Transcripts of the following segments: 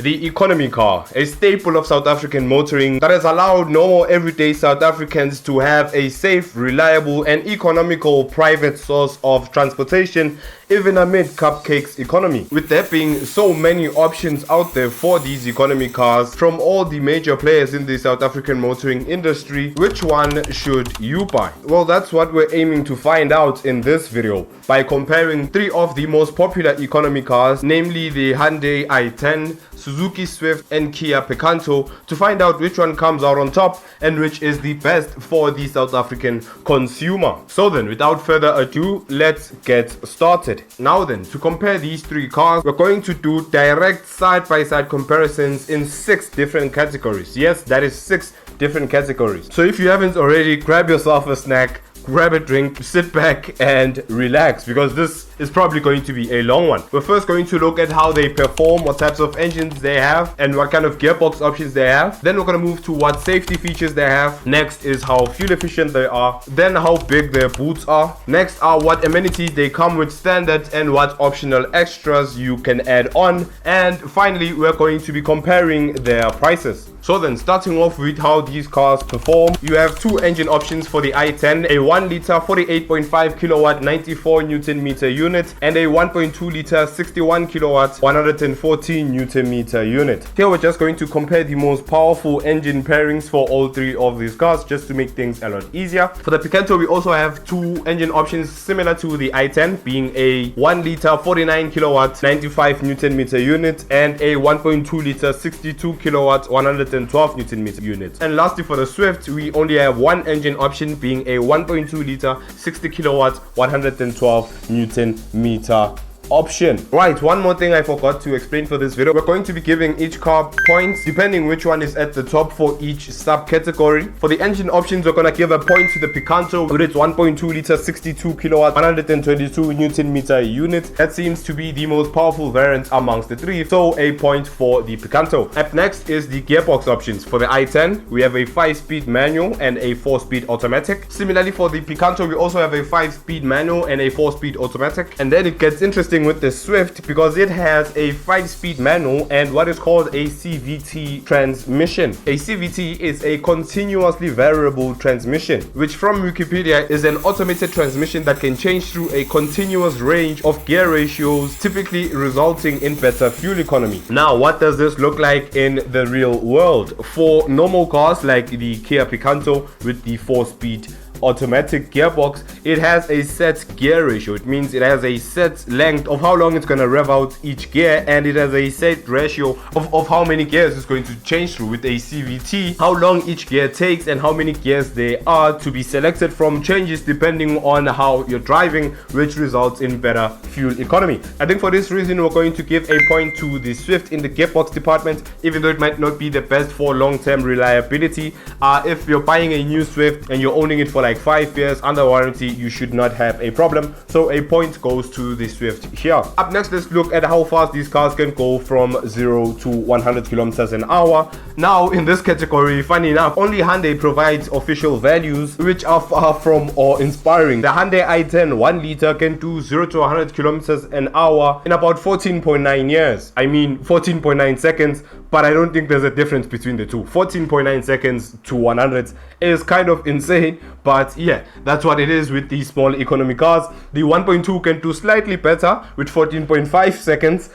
The economy car, a staple of South African motoring that has allowed normal everyday South Africans to have a safe, reliable and economical private source of transportation even amid cupcakes economy. With there being so many options out there for these economy cars from all the major players in the South African motoring industry, which one should you buy? Well, that's what we're aiming to find out in this video by comparing three of the most popular economy cars, namely the Hyundai i10, Suzuki Swift and Kia Picanto, to find out which one comes out on top and which is the best for the South African consumer. So then, without further ado, let's get started. Now then, to compare these three cars, we're going to do direct side-by-side comparisons in 6 different categories. Yes, that is 6 different categories. So if you haven't already, grab yourself a snack, grab a drink, sit back and relax, because this is probably going to be a long one. We're first going to look at how they perform, what types of engines they have and what kind of gearbox options they have. Then we're going to move to what safety features they have. Next is how fuel efficient they are. Then how big their boots are. Next are what amenities they come with standard and what optional extras you can add on. And finally, we're going to be comparing their prices. So then, starting off with how these cars perform, you have 2 engine options for the i10, a 1 liter 48.5 kilowatt 94 newton meter unit and a 1.2 liter 61 kilowatt 114 newton meter unit. Here we're just going to compare the most powerful engine pairings for all 3 of these cars, just to make things a lot easier. For the Picanto, we also have 2 engine options similar to the i10, being a 1 liter 49 kilowatt 95 newton meter unit and a 1.2 liter 62 kilowatt 112 newton meter unit. And lastly, for the Swift, we only have 1 engine option, being a 1.2 liter 60 kilowatt 112 newton meter option. Right, one more thing I forgot to explain for this video. We're going to be giving each car points depending which one is at the top for each subcategory. For the engine options, we're gonna give a point to the Picanto with its 1.2 liter 62 kilowatt 122 newton meter unit. That seems to be the most powerful variant amongst the 3, so a point for the Picanto. Up next is the gearbox options. For the i10, we have a 5-speed manual and a 4-speed automatic. Similarly, for the Picanto, we also have a 5-speed manual and a 4-speed automatic. And then it gets interesting with the Swift because it has a 5-speed manual and what is called a CVT transmission. A CVT is a continuously variable transmission, which from Wikipedia is an automated transmission that can change through a continuous range of gear ratios, typically resulting in better fuel economy. Now, what does this look like in the real world? For normal cars like the Kia Picanto with the 4-speed automatic gearbox, it has a set gear ratio. It means it has a set length of how long it's going to rev out each gear, and it has a set ratio of how many gears it's going to change through. With a CVT, how long each gear takes and how many gears there are to be selected from changes depending on how you're driving, which results in better fuel economy. I think for this reason, we're going to give a point to the Swift in the gearbox department, even though it might not be the best for long-term reliability. If you're buying a new Swift and you're owning it for like 5 years under warranty, you should not have a problem, so a point goes to the Swift here. Up next, let's look at how fast these cars can go from 0 to 100 kilometers an hour. Now, in this category, funny enough, only Hyundai provides official values which are far from awe-inspiring. The Hyundai i10 1 liter can do 0 to 100 kilometers an hour in about 14.9 years. I mean 14.9 seconds, but I don't think there's a difference between the two. 14.9 seconds to 100 is kind of insane, but yeah, that's what it is with these small economy cars. The 1.2 can do slightly better with 14.5 seconds,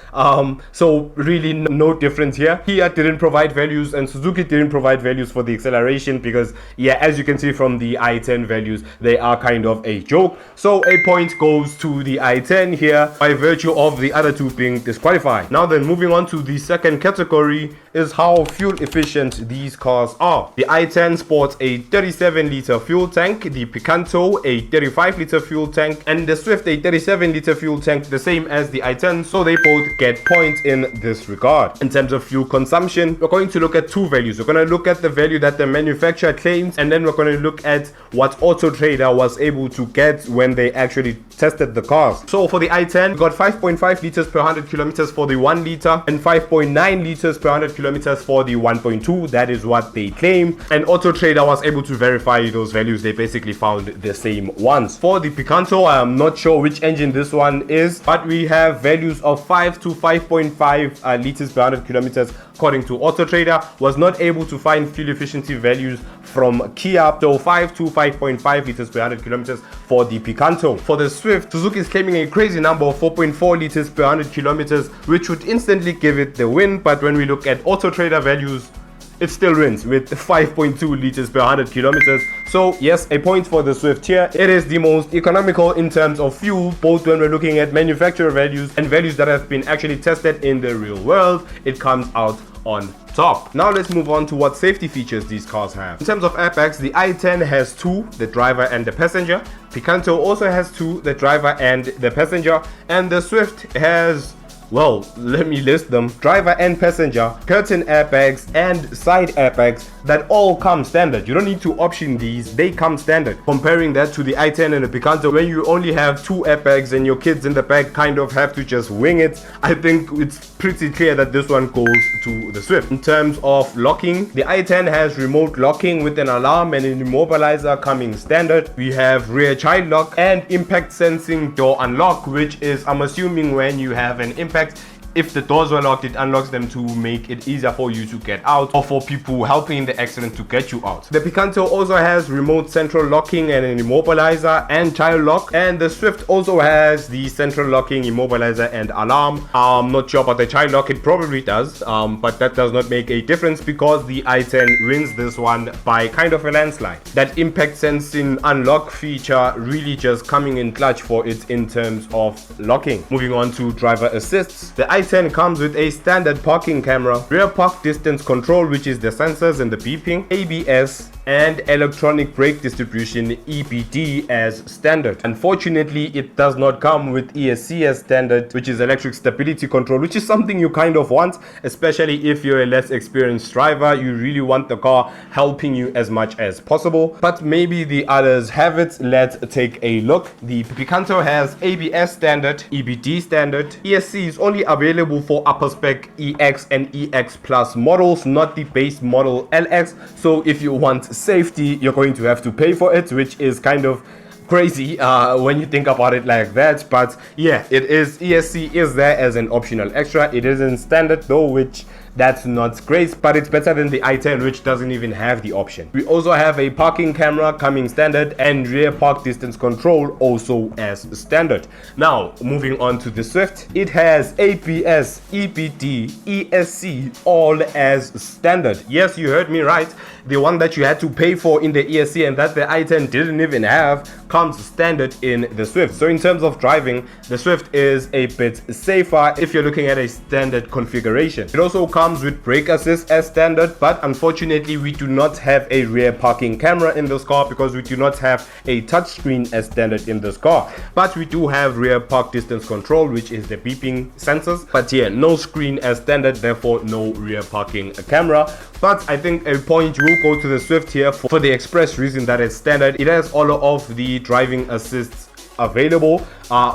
so really no difference here. Kia didn't provide values and Suzuki didn't provide values for the acceleration because, yeah, as you can see from the i10 values, they are kind of a joke. So a point goes to the i10 here by virtue of the other 2 being disqualified. Now then, moving on to the second category is how fuel efficient these cars are. The i10 sports a 37 liter fuel tank, the Picanto a 35 liter fuel tank, and the Swift a 37 liter fuel tank, the same as the i10, so they both get points in this regard. In terms of fuel consumption, we're going to look at 2 values. We're going to look at the value that the manufacturer claims, and then we're going to look at what Auto Trader was able to get when they actually tested the cars. So for the i10, we got 5.5 liters per 100 kilometers for the 1 liter and 5.9 liters per 100 kilometers for the 1.2. That is what they claim, and Auto Trader was able to verify those values. They basically found the same ones. For the Picanto, I am not sure which engine this one is, but we have values of 5 to 5.5 liters per 100 kilometers according to Auto Trader. Was not able to find fuel efficiency values from Kia, so 5 to 5.5 liters per 100 kilometers for the Picanto. For the Swift, Suzuki is claiming a crazy number of 4.4 liters per 100 kilometers, which would instantly give it the win, but when we look at Auto Trader values, it still wins with 5.2 liters per 100 kilometers. So yes, a point for the Swift here. It is the most economical in terms of fuel, both when we're looking at manufacturer values and values that have been actually tested in the real world. It comes out on top. Now let's move on to what safety features these cars have. In terms of airbags, the i10 has 2, the driver and the passenger. Picanto also has 2, the driver and the passenger. And the Swift has, well, let me list them: driver and passenger, curtain airbags and side airbags that all come standard. You don't need to option these, they come standard. Comparing that to the i10 and the Picanto, when you only have 2 airbags and your kids in the back kind of have to just wing it, I think it's pretty clear that this one goes to the Swift. In terms of locking, the i10 has remote locking with an alarm and an immobilizer coming standard. We have rear child lock and impact sensing door unlock, which is, I'm assuming, when you have an impact, if the doors were locked, it unlocks them to make it easier for you to get out, or for people helping in the accident to get you out. The Picanto also has remote central locking and an immobilizer and child lock, and the Swift also has the central locking, immobilizer and alarm. I'm not sure about the child lock, it probably does, but that does not make a difference because the i10 wins this one by kind of a landslide. That impact sensing unlock feature really just coming in clutch for it in terms of locking. Moving on to driver assists, the i10 comes with a standard parking camera, rear park distance control, which is the sensors and the beeping, ABS, and electronic brake distribution, EBD, as standard. Unfortunately, it does not come with ESC as standard, which is electric stability control, which is something you kind of want, especially if you're a less experienced driver. You really want the car helping you as much as possible, but maybe the others have it. Let's take a look. The Picanto has ABS standard, EBD standard. ESC is only available for upper spec EX and EX Plus models, not the base model LX. So if you want safety, you're going to have to pay for it, which is kind of crazy when you think about it like that. But yeah, it is, ESC is there as an optional extra. It isn't standard though, which that's not great, but it's better than the i10, which doesn't even have the option. We also have a parking camera coming standard and rear park distance control also as standard. Now moving on to the Swift, it has ABS, EBD, ESC all as standard. Yes, you heard me right. The one that you had to pay for in the ESC and that the i10 didn't even have comes standard in the Swift. So in terms of driving, the Swift is a bit safer if you're looking at a standard configuration. It also comes with brake assist as standard, but unfortunately we do not have a rear parking camera in this car because we do not have a touchscreen as standard in this car. But we do have rear park distance control, which is the beeping sensors. But yeah, no screen as standard, therefore no rear parking camera. But I think a point will go to the Swift here for the express reason that it's standard. It has all of the driving assists available,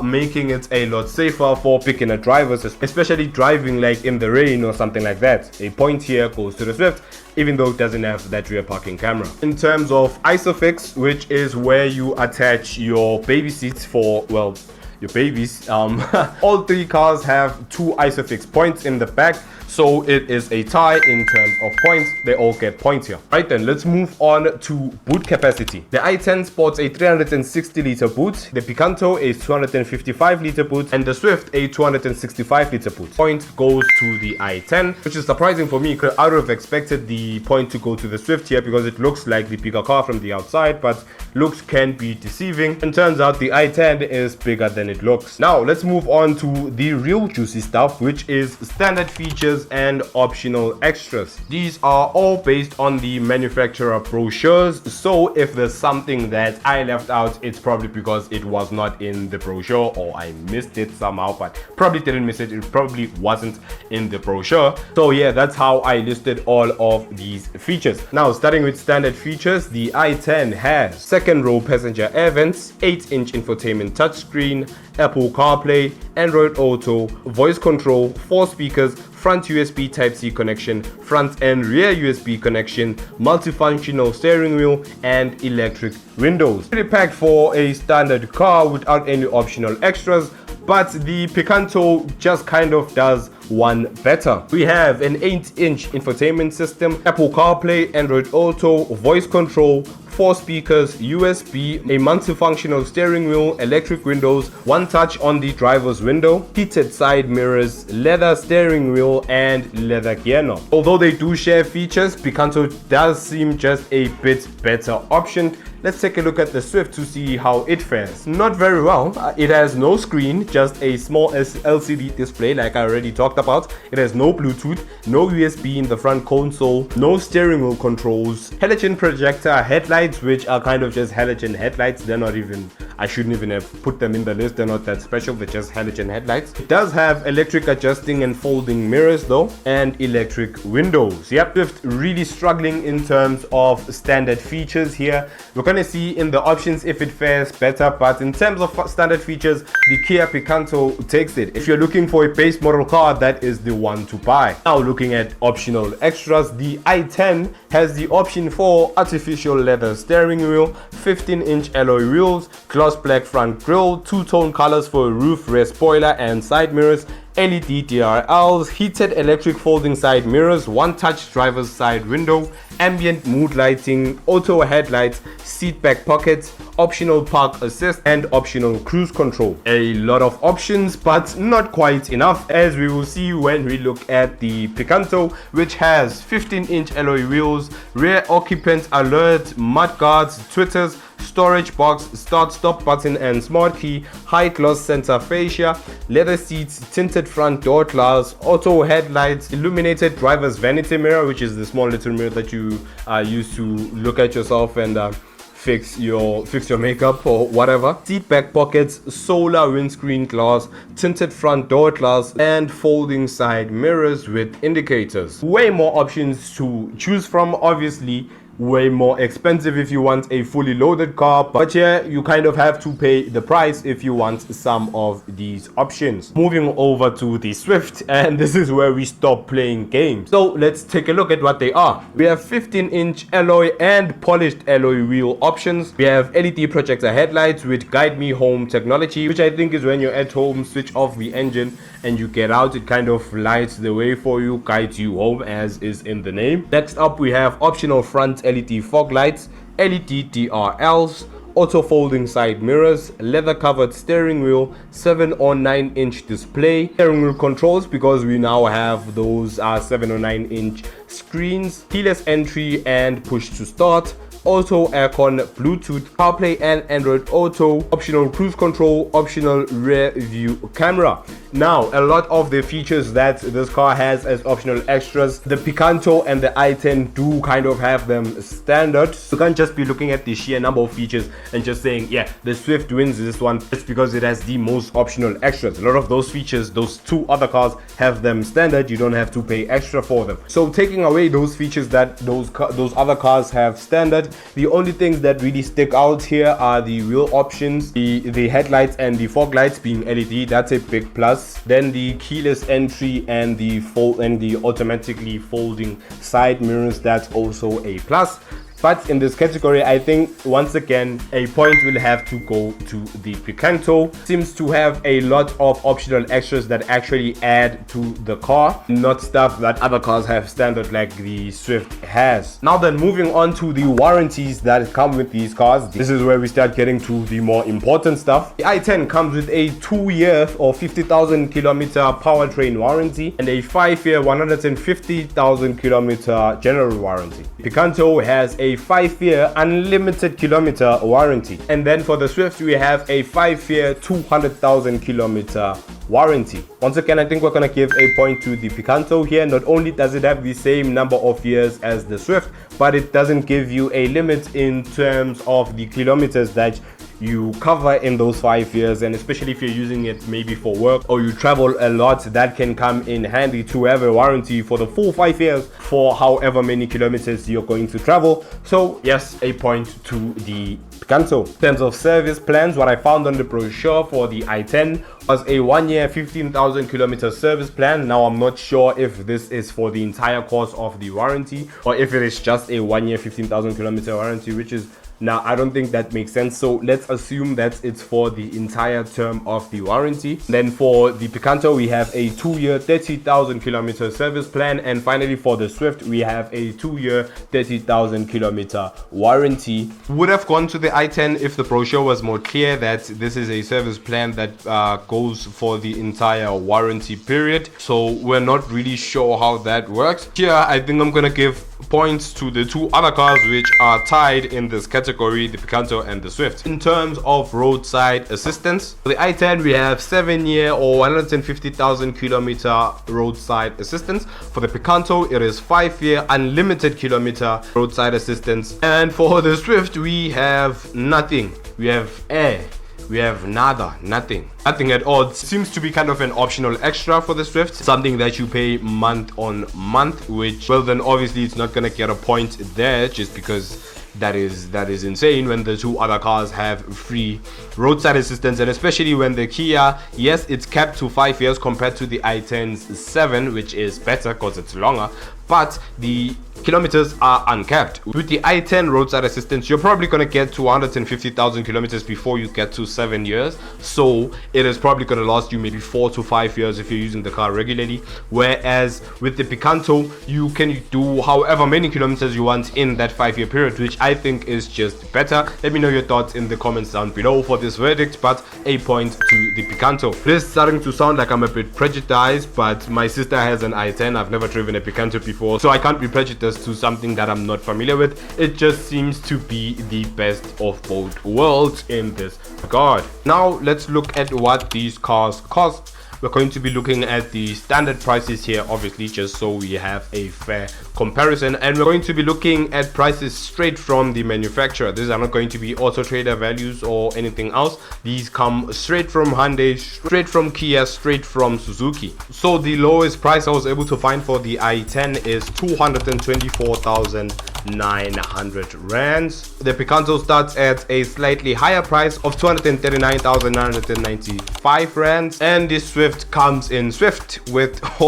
making it a lot safer for beginner drivers, especially driving like in the rain or something like that. A point here goes to the Swift, even though it doesn't have that rear parking camera. In terms of ISOFIX, which is where you attach your baby seats for, well, your babies, all 3 cars have 2 ISOFIX points in the back. So it is a tie in terms of points. They all get points here. Right then, let's move on to boot capacity. The i10 sports a 360 liter boot, the Picanto a 255 liter boot, and the Swift a 265 liter boot. Point goes to the i10, which is surprising for me because I would have expected the point to go to the Swift here because it looks like the bigger car from the outside, but looks can be deceiving, and turns out the i10 is bigger than it looks. Now let's move on to the real juicy stuff, which is standard features and optional extras. These are all based on the manufacturer brochures, so if there's something that I left out, it's probably because it was not in the brochure or I missed it somehow, but probably didn't miss it, it probably wasn't in the brochure. So yeah, that's how I listed all of these features. Now starting with standard features, the i10 has second row passenger air vents, 8-inch infotainment touchscreen, Apple CarPlay, Android Auto, voice control, 4 speakers, front USB Type-C connection, front and rear USB connection, multifunctional steering wheel, and electric windows. Pretty packed for a standard car without any optional extras, but the Picanto just kind of does one better. We have an 8-inch infotainment system, Apple CarPlay, Android Auto, voice control, 4 speakers, USB, a multifunctional steering wheel, electric windows, one touch on the driver's window, heated side mirrors, leather steering wheel, and leather gear knob. Although they do share features, Picanto does seem just a bit better option. Let's take a look at the Swift to see how it fares. Not very well. It has no screen, just a small LCD display like I already talked about. It has no Bluetooth, no USB in the front console, no steering wheel controls, halogen projector headlights, which are kind of just halogen headlights. They're not even, I shouldn't even have put them in the list. They're not that special, they're just halogen headlights. It does have electric adjusting and folding mirrors though, and electric windows. Yep, Swift really struggling in terms of standard features here. We're gonna see in the options if it fares better, but in terms of standard features, the Kia Picanto takes it. If you're looking for a base model car, that is the one to buy. Now looking at optional extras, the i10 has the option for artificial leather steering wheel, 15-inch alloy wheels, gloss black front grille, two-tone colors for roof, rear spoiler and side mirrors, LED DRLs, heated electric folding side mirrors, one-touch driver's side window, ambient mood lighting, auto headlights, seat back pockets, optional park assist, and optional cruise control. A lot of options, but not quite enough, as we will see when we look at the Picanto, which has 15-inch alloy wheels, rear occupant alert, mud guards, twitters, storage box, start stop button and smart key, high gloss center fascia, leather seats, tinted front door glass, auto headlights, illuminated driver's vanity mirror, which is the small little mirror that you use to look at yourself and fix your makeup or whatever, seat back pockets, solar windscreen glass, tinted front door glass, and folding side mirrors with indicators. Way more options to choose from, obviously. Way more expensive if you want a fully loaded car, but yeah, you kind of have to pay the price if you want some of these options. Moving over to the Swift, and this is where we stop playing games. So let's take a look at what they are. We have 15-inch alloy and polished alloy wheel options. We have LED projector headlights with guide me home technology, which I think is when you're at home, switch off the engine and you get out, it kind of lights the way for you, guides you home, as is in the name. Next up, we have optional front LED fog lights, LED DRLs, auto folding side mirrors, leather covered steering wheel, 7 or 9 inch display, steering wheel controls because we now have those 7 or 9 inch screens, keyless entry and push to start, auto aircon, Bluetooth, CarPlay and Android Auto, optional cruise control, optional rear view camera. Now, a lot of the features that this car has as optional extras, the Picanto and the i10 do kind of have them standard. You can't just be looking at the sheer number of features and just saying, yeah, the Swift wins this one just because it has the most optional extras. A lot of those features, those two other cars have them standard. You don't have to pay extra for them. So taking away those features that those other cars have standard, the only things that really stick out here are the wheel options, the headlights and the fog lights being LED. That's a big plus. Then the keyless entry and the automatically folding side mirrors, that's also a plus. But in this category, I think once again a point will have to go to the Picanto. Seems to have a lot of optional extras that actually add to the car, not stuff that other cars have standard like the Swift has. Now then, moving on to the warranties that come with these cars. This is where we start getting to the more important stuff. The i10 comes with a 2-year or 50,000 kilometer powertrain warranty and a 5-year 150,000 kilometer general warranty. Picanto has a 5-year unlimited kilometer warranty, and then for the Swift we have a 5-year 200,000 kilometer warranty. Once again, I think we're gonna give a point to the Picanto here. Not only does it have the same number of years as the Swift, but it doesn't give you a limit in terms of the kilometers that you cover in those 5 years, and especially if you're using it maybe for work or you travel a lot, that can come in handy to have a warranty for the full 5 years for however many kilometers you're going to travel. So yes, a point to the Picanto. In terms of service plans, what I found on the brochure for the i10, was a 1 year 15,000 kilometer service plan. Now I'm not sure if this is for the entire course of the warranty or if it is just a 1 year 15,000 kilometer warranty, which is, now I don't think that makes sense, so let's assume that it's for the entire term of the warranty. Then for the Picanto we have a 2 year 30,000 kilometer service plan, and finally for the Swift we have a 2 year 30,000 kilometer warranty. Would have gone to the i10 if the brochure was more clear that this is a service plan that goes for the entire warranty period, so we're not really sure how that works. Here I think I'm gonna give points to the two other cars which are tied in this category, the Picanto and the Swift. In terms of roadside assistance, for the i10 we have 7 year or 150,000 kilometer roadside assistance. For the Picanto it is 5 year unlimited kilometer roadside assistance, and for the Swift we have nothing. We have air. We have nothing at all. It seems to be kind of an optional extra for the Swift, something that you pay month on month, which, well, then obviously it's not gonna get a point there just because that is insane when the two other cars have free roadside assistance. And especially when the Kia, yes, it's capped to 5 years compared to the i10's 7, which is better because it's longer, but the kilometers are uncapped. With the i10 roadside assistance, you're probably going to get to 150,000 kilometers before you get to 7 years, so it is probably going to last you maybe 4 to 5 years if you're using the car regularly. Whereas with the Picanto, you can do however many kilometers you want in that 5-year period, which I think is just better. Let me know your thoughts in the comments down below for this verdict, but a point to the Picanto. This is starting to sound like I'm a bit prejudiced, but my sister has an i10. I've never driven a Picanto before, so I can't be prejudiced to something that I'm not familiar with. It just seems to be the best of both worlds in this regard. Now let's look at what these cars cost. We're going to be looking at the standard prices here, obviously, just so we have a fair comparison, and we're going to be looking at prices straight from the manufacturer. These are not going to be Auto Trader values or anything else. These come straight from Hyundai, straight from Kia, straight from Suzuki. So the lowest price I was able to find for the i10 is 224,900 rands. The Picanto starts at a slightly higher price of 239,995 rands, and the Swift comes in Swift with that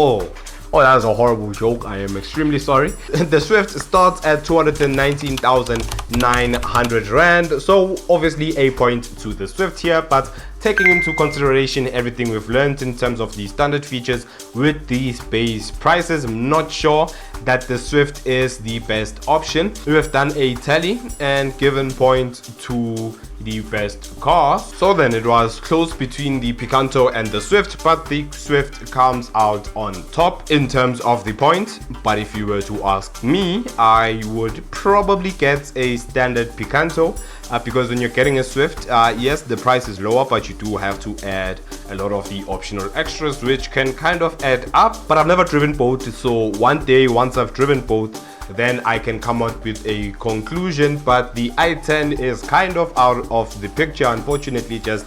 was a horrible joke. I am extremely sorry. The Swift starts at 219,900 rand, so obviously a point to the Swift here, but taking into consideration everything we've learned in terms of the standard features with these base prices, I'm not sure that the Swift is the best option. We have done a tally and given point to the best car. So then it was close between the Picanto and the Swift, but the Swift comes out on top in terms of the point. But if you were to ask me, I would probably get a standard Picanto, because when you're getting a Swift, yes, the price is lower, but you do have to add a lot of the optional extras, which can kind of add up. But I've never driven both, so one day, once I've driven both, then I can come out with a conclusion. But the i10 is kind of out of the picture, unfortunately. Just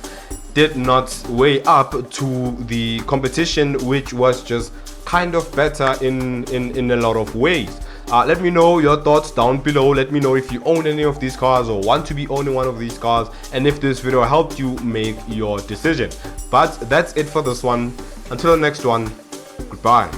did not weigh up to the competition, which was just kind of better in a lot of ways. Let me know your thoughts down below. Let me know if you own any of these cars or want to be owning one of these cars, and if this video helped you make your decision. But that's it for this one. Until the next one, goodbye.